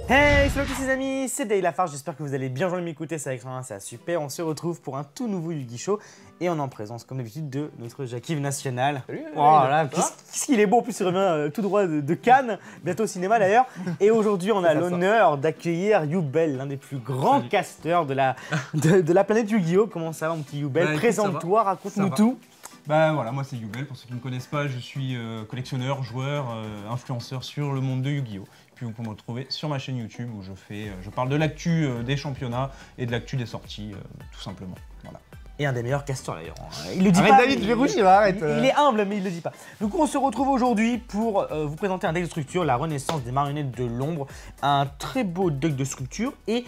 Hey, salut à tous les amis, c'est Day Lafarge, j'espère que vous allez bien m'écouter, c'est Alexandre, c'est super, on se retrouve pour un tout nouveau Yu-Gi Show et on est en présence comme d'habitude de notre Jackiv national. Salut, oh là, qu'est-ce qu'il est beau, en plus il revient tout droit de Cannes, bientôt au cinéma d'ailleurs. Et aujourd'hui on a l'honneur d'accueillir Yubel, l'un des plus grands casteurs de la planète Yu-Gi-Oh! Comment ça va mon petit Yubel? Présente-toi, raconte-nous tout. Bah voilà, moi c'est Yubel, pour ceux qui ne me connaissent pas, je suis collectionneur, joueur, influenceur sur le monde de Yu-Gi-Oh! Puis vous pouvez me retrouver sur ma chaîne YouTube où je parle de l'actu des championnats et de l'actu des sorties, tout simplement. Voilà. Et un des meilleurs casteurs d'ailleurs. Il le dit arrête pas. David, je vais rougir, arrête. Il est humble, mais il le dit pas. Du coup, on se retrouve aujourd'hui pour vous présenter un deck de structure, la renaissance des marionnettes de l'ombre. Un très beau deck de structure et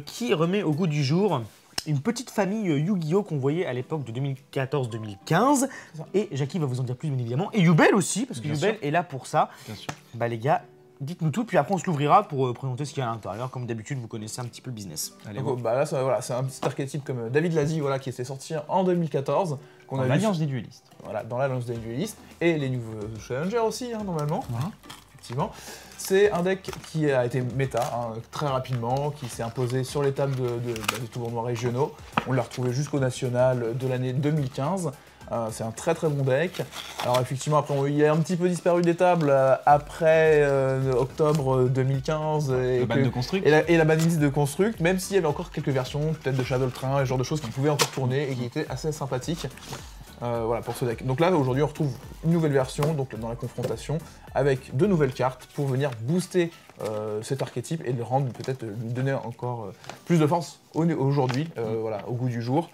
qui remet au goût du jour une petite famille Yu-Gi-Oh! Qu'on voyait à l'époque de 2014-2015. Et Jackie va vous en dire plus, bien évidemment. Et Yubel aussi, parce que Yubel est là pour ça. Bien sûr. Bah les gars, dites-nous tout, puis après on se l'ouvrira pour présenter ce qu'il y a à l'intérieur. Comme d'habitude, vous connaissez un petit peu le business. Allez, Donc, bah là, voilà, c'est un petit archétype comme David Lazy, voilà, qui était sorti en 2014. Dans l'Alliance des duellistes. Voilà, dans l'Alliance des duellistes. Et les nouveaux challengers aussi, hein, normalement. Voilà. Effectivement. C'est un deck qui a été méta très rapidement, qui s'est imposé sur les tables des tournois régionaux. On l'a retrouvé jusqu'au national de l'année 2015. C'est un très très bon deck. Alors effectivement, après, il a un petit peu disparu des tables après octobre 2015 Le ban de Construct. et la banlist de Construct, même s'il y avait encore quelques versions, peut-être de Shadow Train, et ce genre de choses qui pouvaient encore tourner et qui étaient assez sympathiques. Voilà pour ce deck. Donc là aujourd'hui on retrouve une nouvelle version donc dans la confrontation avec de nouvelles cartes pour venir booster cet archétype et le rendre peut-être lui donner encore plus de force aujourd'hui, voilà, au goût du jour.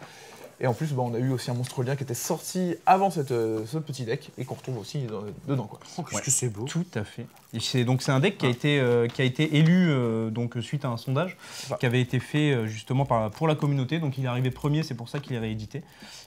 Et en plus, bah, on a eu aussi un monstre lien qui était sorti avant ce petit deck et qu'on retrouve aussi dedans. Quoi. Oh, qu'est-ce que c'est beau. Tout à fait. Donc c'est un deck qui a été élu donc, suite à un sondage qui avait été fait justement pour la communauté. Donc il est arrivé premier, c'est pour ça qu'il est réédité.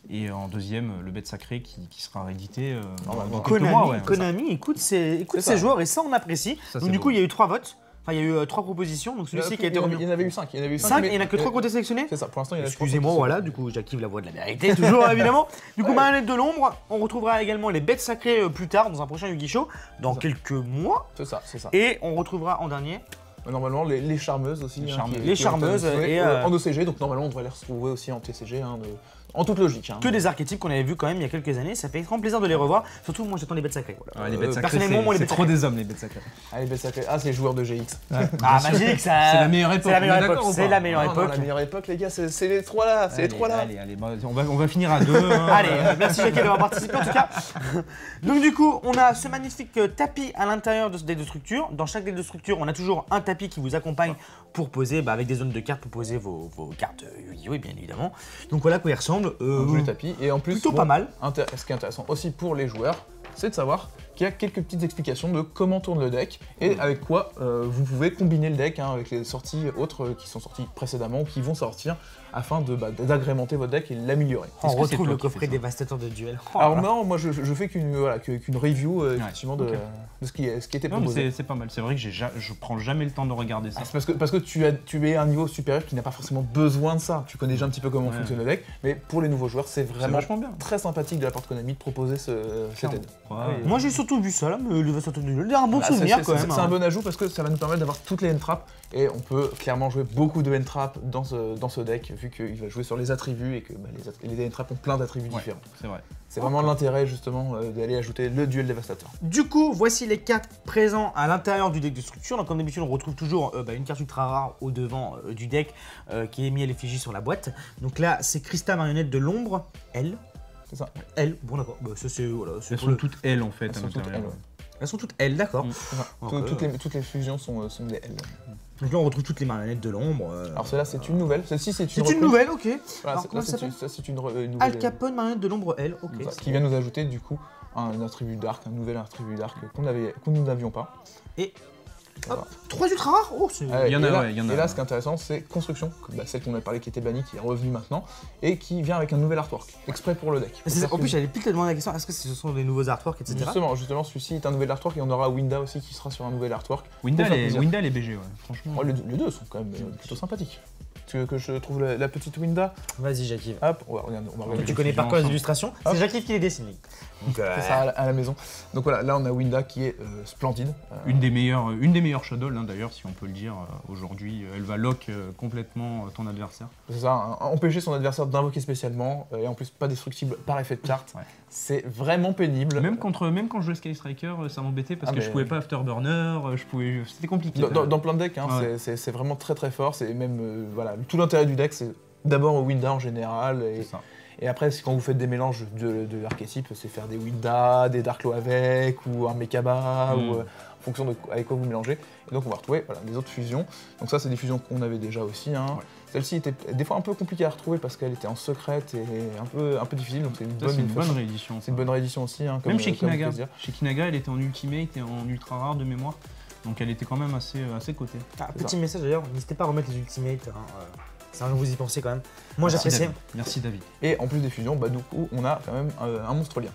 Et en deuxième, le bête sacré qui sera réédité dans quelques mois. Ouais, Konami écoute ses joueurs et ça on apprécie. Ça, donc du coup il y a eu 3 votes. Enfin, il y a eu 3 propositions, donc celui-ci qui a été remis. Il y en avait eu 5. 5 et il n'y en a que 3 qui ont été sélectionnés. C'est ça, pour l'instant il y en a 3. Excusez-moi, voilà, du coup j'active la voix de la vérité, toujours évidemment. Du coup, marionnette de l'ombre, on retrouvera également les bêtes sacrées plus tard dans un prochain Yu-Gi Show, dans quelques mois. C'est ça, c'est ça. Et on retrouvera en dernier. Normalement, les charmeuses aussi. Les charmeuses et en OCG, donc normalement on devrait les retrouver aussi en TCG, en toute logique. Que des archétypes qu'on avait vus quand même il y a quelques années, ça fait grand plaisir de les revoir. Surtout moi j'attends les bêtes sacrées. Voilà. Ouais, les bêtes sacrées, personnellement, moi, c'est trop des hommes les bêtes sacrées. Ah, les bêtes sacrées, c'est les joueurs de GX. Ah, magique, ça. C'est la meilleure époque. C'est la meilleure époque. C'est la meilleure époque. La meilleure époque, les gars, c'est les trois là. C'est les trois là. Allez, bah, on va finir à 2. Allez, merci Jackie d'avoir participé en tout cas. Donc du coup, on a ce magnifique tapis à l'intérieur de ce deck de structure. Dans chaque deck de structure, on a toujours un tapis qui vous accompagne pour poser, avec des zones de cartes, pour poser vos cartes Yu-Gi-Oh! Bien évidemment. Donc voilà à quoi il ressemble. Un joli tapis. Et en plus, plutôt pas mal. Ce qui est intéressant aussi pour les joueurs, c'est de savoir qu'il y a quelques petites explications de comment tourne le deck et avec quoi vous pouvez combiner le deck avec les sorties autres qui sont sorties précédemment ou qui vont sortir afin d'agrémenter votre deck et l'améliorer. On retrouve le coffret dévastateur de duel. Oh, alors non, moi je fais qu'une review effectivement de ce qui était proposé. C'est pas mal, c'est vrai que je prends jamais le temps de regarder ça. C'est parce que tu es à un niveau supérieur qui n'a pas forcément besoin de ça. Tu connais déjà un petit peu comment fonctionne le deck, mais pour les nouveaux joueurs, c'est vraiment bien. très sympathique de la part de Konami de proposer cette aide. Moi j'ai surtout vu ça là, mais le dévastateur de duel, il y a un bon souvenir quand même. C'est un bon ajout parce que ça va nous permettre d'avoir toutes les end-traps et on peut clairement jouer beaucoup de end-traps dans ce deck vu qu'il va jouer sur les attributs et que les end-traps ont plein d'attributs différents. C'est vrai. C'est vraiment l'intérêt justement d'aller ajouter le duel dévastateur. Du coup, voici les cartes présentes à l'intérieur du deck de structure. Donc comme d'habitude, on retrouve toujours une carte ultra rare au devant du deck qui est mis à l'effigie sur la boîte. Donc là, c'est Krista marionnette de l'ombre, elle. C'est ça. Elle, bon d'accord. Bah, ça c'est voilà. Elles sont toutes L en fait à l'intérieur. Elles sont toutes L, d'accord. Toutes les fusions sont des L. Donc là, on retrouve toutes les marionnettes de l'ombre. Alors celle-là, c'est une nouvelle. Celle-ci, c'est une nouvelle, ok. Voilà, là, c'est une nouvelle. Al Capone, marionnette de l'ombre L, ok. Qui vient nous ajouter du coup un attribut d'arc, un nouvel attribut d'arc que nous n'avions pas. Et voilà. 3 ultra rares. Oh, c'est... il y en a. Et là, ce qui est intéressant, c'est Construction, celle qu'on a parlé qui était bannie, qui est revenue maintenant, et qui vient avec un nouvel artwork, exprès pour le deck. En plus, j'allais plus te demander la question, est-ce que ce sont des nouveaux artworks, etc. Justement, celui-ci est un nouvel artwork, et on aura Winda aussi qui sera sur un nouvel artwork. Winda et BG, ouais, franchement. Les deux sont quand même plutôt sympathiques. Tu veux que je trouve la petite Winda? Vas-y, Jacques. Hop, on va regarder. Tu connais par quoi les illustrations? Hop. C'est Jacques qui les dessine. Donc, C'est ça à la maison. Donc voilà, là on a Winda qui est splendide. Une des meilleures Shadow, hein, d'ailleurs, si on peut le dire, aujourd'hui. Elle va lock complètement ton adversaire. C'est ça, hein, empêcher son adversaire d'invoquer spécialement, et en plus pas destructible par effet de carte. Ouais. C'est vraiment pénible. Même quand je jouais Sky Striker, ça m'embêtait parce que je pouvais pas Afterburner, c'était compliqué. Dans plein de decks, hein, Ouais. c'est vraiment très très fort. C'est même voilà, tout l'intérêt du deck, c'est d'abord Winda en général. Et après, quand vous faites des mélanges de archétypes, c'est faire des Winda, des Darklo avec, ou un Mekaba, ou en fonction de avec quoi vous mélangez. Et donc on va retrouver voilà, les autres fusions. Donc ça, c'est des fusions qu'on avait déjà aussi. Hein. Ouais. Celle-ci était des fois un peu compliquée à retrouver parce qu'elle était en secrète et un peu difficile. Donc c'est une bonne réédition. C'est une bonne réédition aussi. Hein, même chez Kinaga. Chez Kinaga, elle était en Ultimate et en ultra rare de mémoire. Donc elle était quand même assez cotée. Petit message d'ailleurs, n'hésitez pas à remettre les Ultimates. Ça, vous y pensez quand même. Moi j'apprécie. Merci David. Et en plus des fusions, bah, du coup, on a quand même un monstre lien.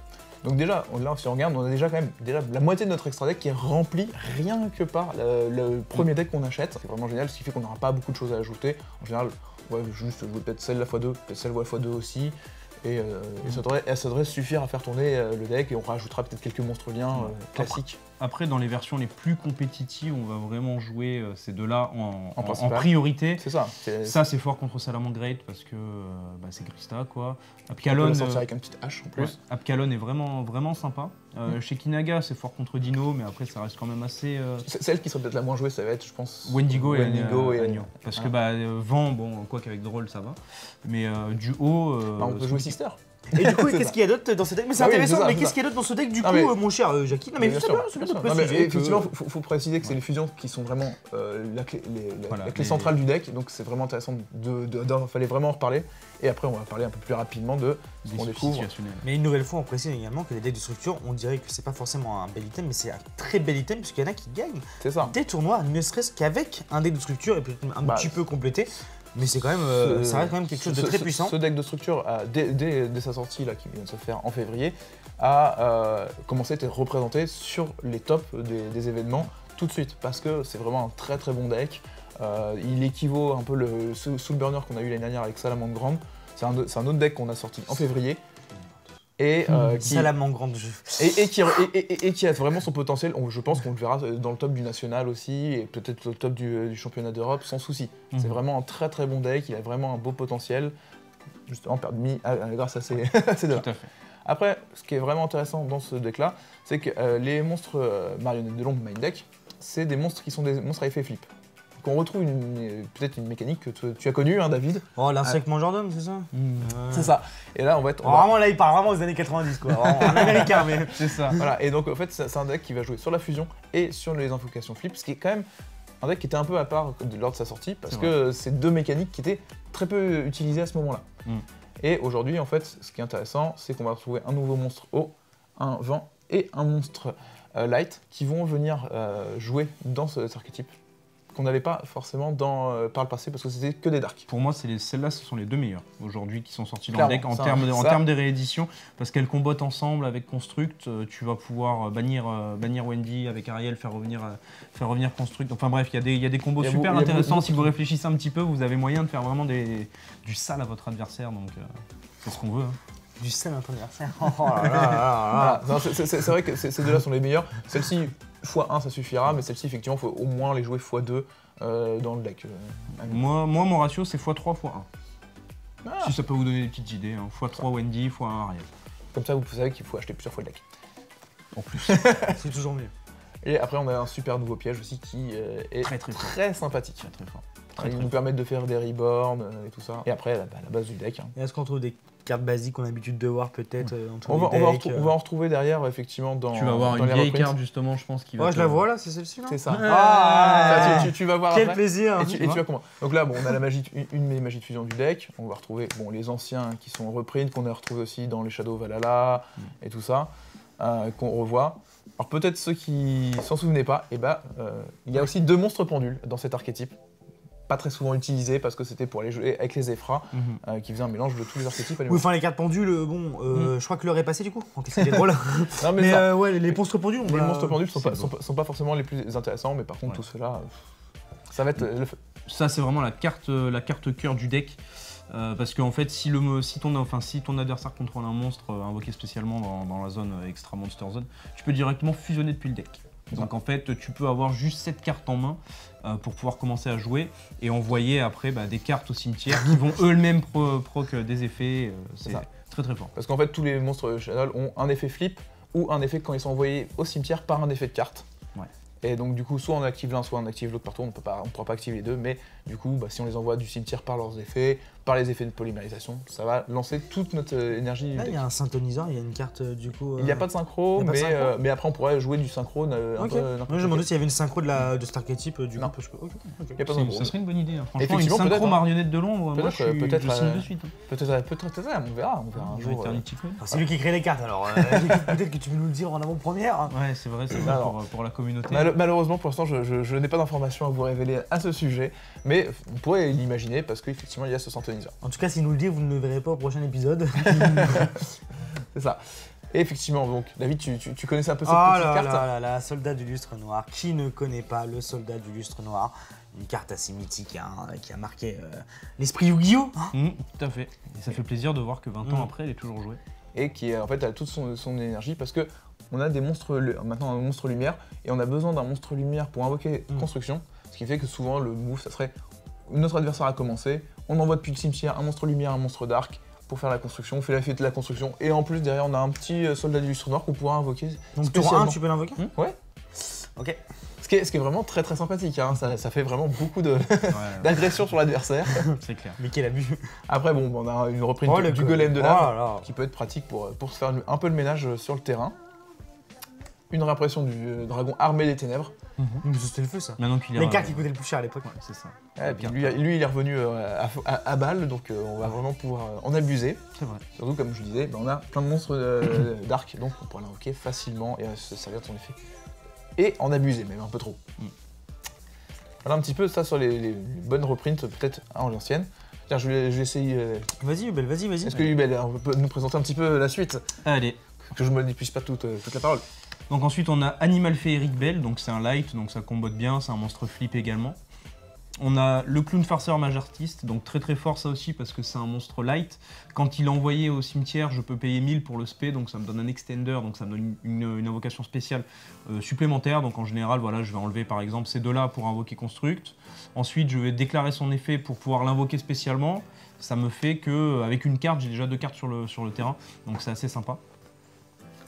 Donc déjà, là, si on regarde, on a déjà quand même la moitié de notre extra deck qui est rempli rien que par le premier deck qu'on achète. C'est vraiment génial, ce qui fait qu'on n'aura pas beaucoup de choses à ajouter. En général, on va juste jouer peut-être celle la x2, peut-être celle la x2 aussi. Et ça devrait suffire à faire tourner le deck et on rajoutera peut-être quelques monstres liens classiques. Après, dans les versions les plus compétitives, on va vraiment jouer ces deux-là en priorité. C'est ça. Ça, c'est fort contre Salamangreat parce que c'est Grista, quoi. Apkallon, on peut sortir avec un petit H en plus. Ouais, Apkallon est vraiment sympa. Chez Kinaga, c'est fort contre Dino, mais après, ça reste quand même assez... Celle qui serait peut-être la moins jouée, ça va être, je pense... Wendigo et Agneau. Parce que Vent, bon, quoi qu'avec Droll, ça va. Mais du haut... on peut jouer Sister. Et du coup, qu'est-ce qu'il y a d'autre dans ce deck? Mais c'est intéressant, mais qu'est-ce qu'il y a d'autre dans ce deck du coup, mon cher Jackie? Non mais c'est bien de préciser. Effectivement, faut préciser que c'est les fusions qui sont vraiment la clé centrale du deck, donc c'est vraiment intéressant fallait vraiment en reparler. Et après, on va parler un peu plus rapidement de ce qu'on découvre. Mais une nouvelle fois, on précise également que les decks de structure, on dirait que c'est pas forcément un bel item, mais c'est un très bel item, puisqu'il y en a qui gagnent des tournois, ne serait-ce qu'avec un deck de structure et peut-être un petit peu complété. Mais c'est quand même, ça reste quand même quelque chose de très puissant. Ce deck de structure, dès sa sortie, là, qui vient de se faire en février, a commencé à être représenté sur les tops des événements tout de suite, parce que c'est vraiment un très très bon deck. Il équivaut un peu le Soulburner qu'on a eu l'année dernière avec Salamangreat. C'est un autre deck qu'on a sorti en février. Et qui a vraiment son potentiel. Je pense qu'on le verra dans le top du national aussi, et peut-être au top du championnat d'Europe sans souci. C'est vraiment un très très bon deck, il a vraiment un beau potentiel, justement permis grâce à ces deux. Tout à fait. Après, ce qui est vraiment intéressant dans ce deck-là, c'est que les monstres marionnettes de l'ombre main deck, c'est des monstres qui sont des monstres à effet flip. On retrouve peut-être une mécanique que tu as connue, hein, David. Oh, l'insecte majordome, c'est ça C'est ça. Et là, vraiment, là, il part vraiment aux années 90, quoi. En américain, mais... C'est ça. Voilà, et donc, en fait, c'est un deck qui va jouer sur la fusion et sur les invocations flip, ce qui est quand même un deck qui était un peu à part lors de sa sortie, parce que c'est deux mécaniques qui étaient très peu utilisées à ce moment-là. Et aujourd'hui, en fait, ce qui est intéressant, c'est qu'on va retrouver un nouveau monstre eau, un vent et un monstre light qui vont venir jouer dans cet archétype qu'on n'avait pas forcément par le passé parce que c'était que des darks. Pour moi, celles-là, ce sont les deux meilleures aujourd'hui qui sont sorties dans le deck en termes de réédition, parce qu'elles combattent ensemble avec Construct. Tu vas pouvoir bannir Wendy avec Ariel, faire revenir Construct. Enfin bref, il y a des combos super intéressants. Si vous réfléchissez un petit peu, vous avez moyen de faire vraiment du sale à votre adversaire. Donc c'est ce qu'on veut. Hein. Du sale à ton adversaire. C'est vrai que ces deux-là sont les meilleurs. Celle-ci, x1 ça suffira, mais celle-ci effectivement il faut au moins les jouer x2 dans le deck. Moi mon ratio c'est x3, x1. Si ça peut vous donner des petites idées, hein. x3 Wendy, x1 Ariel. Comme ça vous savez qu'il faut acheter plusieurs fois le deck. En plus. C'est toujours mieux. Et après on a un super nouveau piège aussi qui est très sympathique. Très fort. Il nous permet de faire des reborns et tout ça. Et après la base du deck. Et est-ce qu'on trouve des cartes basiques qu'on a l'habitude de voir peut-être on va en retrouver derrière effectivement dans. Tu vas avoir une vieille carte justement, je pense qu'il va. Ouais, je la vois là, c'est celle-ci là. C'est ça. Tu vas voir. Quel après. plaisir. Et tu vas comment. Donc là, bon, on a une des magies de fusion du deck. On va retrouver les anciens qui sont reprints, qu'on a retrouvés aussi dans les Shadow Valhalla et tout ça, qu'on revoit. Alors peut-être ceux qui s'en souvenaient pas, il y a aussi deux monstres pendules dans cet archétype. Pas très souvent utilisé parce que c'était pour aller jouer avec les Ephra, qui faisaient un mélange de tous les archétypes. Oui, enfin les cartes pendules, je crois que l'heure est passée du coup. C'est des drôles. Non, mais ouais, les monstres pendules, les monstres pendules sont pas forcément les plus intéressants, mais par contre tout cela, ça va être ça c'est vraiment la carte cœur du deck. Parce qu'en fait, si ton adversaire contrôle un monstre invoqué spécialement dans la zone extra monster zone, tu peux directement fusionner depuis le deck. Donc en fait, tu peux avoir juste cette carte en main pour pouvoir commencer à jouer et envoyer après des cartes au cimetière qui vont eux-mêmes proc des effets. C'est très très fort. Parce qu'en fait, tous les monstres Shadow ont un effet flip ou un effet quand ils sont envoyés au cimetière par un effet de carte. Ouais. Et donc du coup, soit on active l'un, soit on active l'autre par tour. On ne pourra pas activer les deux, mais du coup, si on les envoie du cimetière par leurs effets, par les effets de polymérisation, ça va lancer toute notre énergie. Là, il y a un syntoniseur, il y a une carte du coup. Il n'y a pas de synchro, mais après on pourrait jouer du synchrone. Ok. Moi, je me demandais s'il y avait une synchro de cet archétype du coup. Parce que... Il n'y a pas de synchro. Ça serait une bonne idée. Hein. Franchement, une Effectivement, synchro peut-être, marionnette de l'ombre, moi je signe de suite. Peut-être, on verra un jour. C'est lui qui crée les cartes alors. Peut-être que tu veux nous le dire en avant-première. Ouais, c'est vrai pour la communauté. Malheureusement, pour l'instant, je n'ai pas d'informations à vous révéler à ce sujet, mais vous pourrez l'imaginer parce qu'effectivement, il y a ce syntoniseur. En tout cas, s'il nous le dit, vous ne le verrez pas au prochain épisode. C'est ça. Et effectivement, donc, David, tu connaissais un peu cette petite carte là, soldat du lustre noir. Qui ne connaît pas le soldat du lustre noir? Une carte assez mythique qui a marqué l'esprit Yu-Gi-Oh! Tout à fait. Et ça fait plaisir de voir que 20 ans après, elle est toujours jouée. Et qui en fait a toute son énergie parce que on a des monstres maintenant un monstre lumière et on a besoin d'un monstre lumière pour invoquer construction, ce qui fait que souvent le move ça serait notre adversaire a commencé, on envoie depuis le cimetière un monstre lumière, un monstre dark pour faire la construction, on fait la fête de la construction et en plus derrière on a un petit soldat du lustre noir qu'on pourra invoquer. Donc tour 1 tu peux l'invoquer? Ouais. Ok. Ce qui est vraiment très très sympathique, hein. Ça fait vraiment beaucoup d'agression sur l'adversaire. C'est clair. Mais quel abus. Après bon, on a une reprint du golem de lave qui peut être pratique pour se faire un peu le ménage sur le terrain. Une réimpression du dragon armé des ténèbres. C'était le feu ça. Les cartes qui coûtaient le plus cher à l'époque. Ouais, c'est ça. Et puis lui, il est revenu à balle, donc on va vraiment pouvoir en abuser. C'est vrai. Surtout comme je vous disais, on a plein de monstres dark, donc on pourra l'invoquer facilement et se servir de son effet. Et en abuser même un peu trop. Voilà un petit peu ça sur les bonnes reprints, peut-être en l'ancienne. Tiens, je vais essayer. Vas-y Hubel, vas-y. Est-ce que Hubel peut nous présenter un petit peu la suite? Allez. Que je ne m'épuise pas toute la parole. Donc ensuite on a Animal Féerique Bell, donc c'est un light, donc ça combote bien, c'est un monstre flip également. On a le Clown Farceur Majartiste, donc très très fort ça aussi parce que c'est un monstre light. Quand il est envoyé au cimetière, je peux payer 1000 pour le spé, donc ça me donne un extender, donc ça me donne une invocation spéciale supplémentaire. Donc en général, voilà, je vais enlever par exemple ces deux-là pour invoquer Construct. Ensuite, je vais déclarer son effet pour pouvoir l'invoquer spécialement. Ça me fait qu'avec une carte, j'ai déjà 2 cartes sur le terrain, donc c'est assez sympa.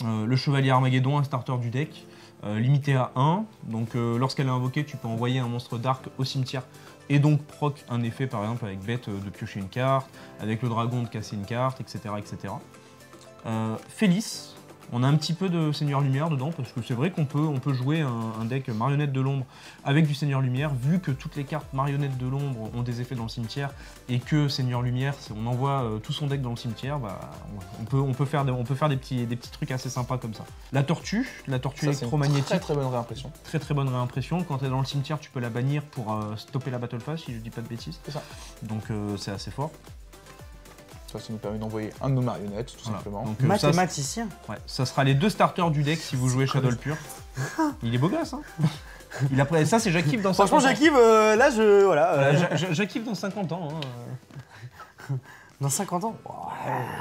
Le Chevalier Armageddon, un starter du deck. Limité à 1, donc lorsqu'elle est invoquée, tu peux envoyer un monstre dark au cimetière et donc proc un effet par exemple avec bête de piocher une carte, avec le dragon de casser une carte, etc. etc. Félix, on a un petit peu de Seigneur Lumière dedans parce que c'est vrai qu'on peut jouer un deck marionnette de l'ombre avec du Seigneur Lumière, vu que toutes les cartes marionnettes de l'ombre ont des effets dans le cimetière et que Seigneur Lumière, si on envoie tout son deck dans le cimetière, on peut faire des petits trucs assez sympas comme ça. La tortue électromagnétique. Très bonne réimpression. Très bonne réimpression. Quand elle est dans le cimetière, tu peux la bannir pour stopper la battle phase, si je dis pas de bêtises. C'est ça. Donc c'est assez fort. Ça nous permet d'envoyer un de nos marionnettes, tout simplement. Donc, mathématicien. Ça sera les 2 starters du deck si vous jouez Shadow Pur. Il est beau gosse, hein. Ça, c'est Jacquive dans 50 ans. Franchement, Jacquive, là, Jacquive dans 50 ans. Hein. Dans 50 ans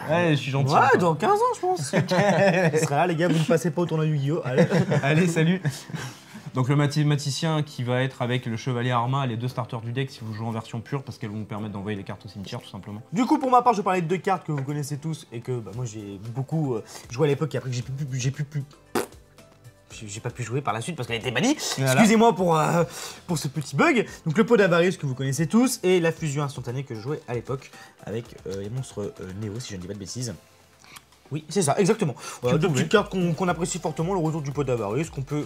Ouais, je suis gentil. Ouais, dans 15 ans, je pense. Ce sera là, les gars, vous ne passez pas au tournoi Yu-Gi-Oh! Allez, salut. Donc le mathématicien qui va être avec le chevalier Arma, les 2 starters du deck si vous jouez en version pure parce qu'elles vont vous permettre d'envoyer les cartes au cimetière tout simplement. Du coup pour ma part je vais parler de 2 cartes que vous connaissez tous et que moi j'ai beaucoup joué à l'époque et après que j'ai pas pu jouer par la suite parce qu'elle était bannie. Voilà. Excusez-moi pour ce petit bug. Donc le pot d'Avarice que vous connaissez tous et la fusion instantanée que je jouais à l'époque avec les monstres Néo si je ne dis pas de bêtises. Oui, c'est ça, exactement. Voilà, 2 petites cartes qu'on apprécie fortement, le retour du pot d'Avarice, qu'on peut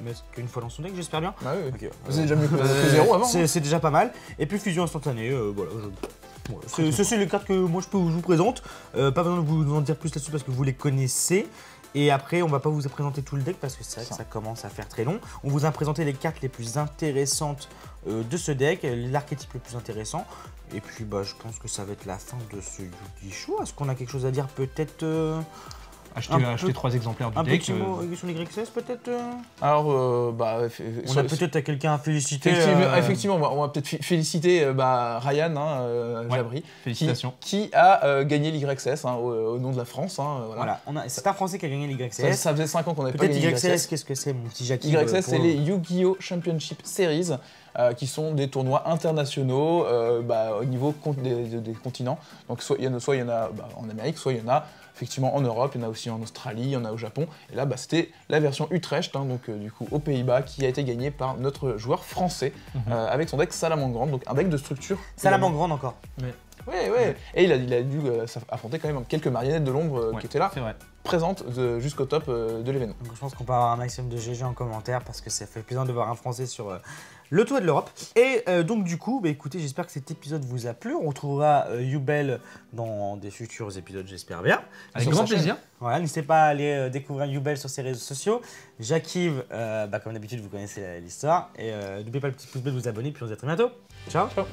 mettre qu'une fois dans son deck, j'espère bien. Ah oui, okay. C'est déjà mieux que 0 avant. C'est déjà pas mal. Et puis fusion instantanée, voilà. C'est les cartes que moi je vous présente. Pas besoin de vous en dire plus là-dessus parce que vous les connaissez. Et après, on va pas vous présenter tout le deck parce que c'est vrai que ça commence à faire très long. On vous a présenté les cartes les plus intéressantes de ce deck, l'archétype le plus intéressant. Et puis je pense que ça va être la fin de ce Yu-Gi Show. Est-ce qu'on a quelque chose à dire peut-être Acheter 3 exemplaires du Un deck. petit mot sur les YXS peut-être Alors, On a peut-être quelqu'un à féliciter. Effectivement, on va peut-être féliciter Ryan Jabri, Félicitations. qui a gagné l'YXS au nom de la France. Voilà. Voilà, c'est un Français qui a gagné l'YXS. Ça faisait 5 ans qu'on n'avait pas Peut-être gagné YXS, qu'est-ce que c'est mon petit Jackie YXS, c'est les Yu-Gi-Oh! Championship Series, qui sont des tournois internationaux au niveau des continents. Donc soit il y en a en Amérique, soit il y en a effectivement en Europe, il y en a aussi en Australie, il y en a au Japon. Et là, c'était la version Utrecht, du coup aux Pays-Bas, qui a été gagnée par notre joueur français avec son deck Salamandre, donc un deck de structure. Salamandre encore. Ouais. Et il a dû affronter quand même quelques marionnettes de l'ombre qui étaient là, présentes jusqu'au top de l'événement. Donc je pense qu'on peut avoir un maximum de GG en commentaire parce que ça fait plaisir de voir un Français sur le toit de l'Europe. Et donc du coup, écoutez, j'espère que cet épisode vous a plu. On retrouvera Yubel dans des futurs épisodes, j'espère bien. Avec grand plaisir. Voilà, n'hésitez pas à aller découvrir Yubel sur ses réseaux sociaux. Jacques-Yves, comme d'habitude, vous connaissez l'histoire. Et n'oubliez pas le petit pouce bleu de vous abonner, puis on se dit à très bientôt. Ciao. Ciao.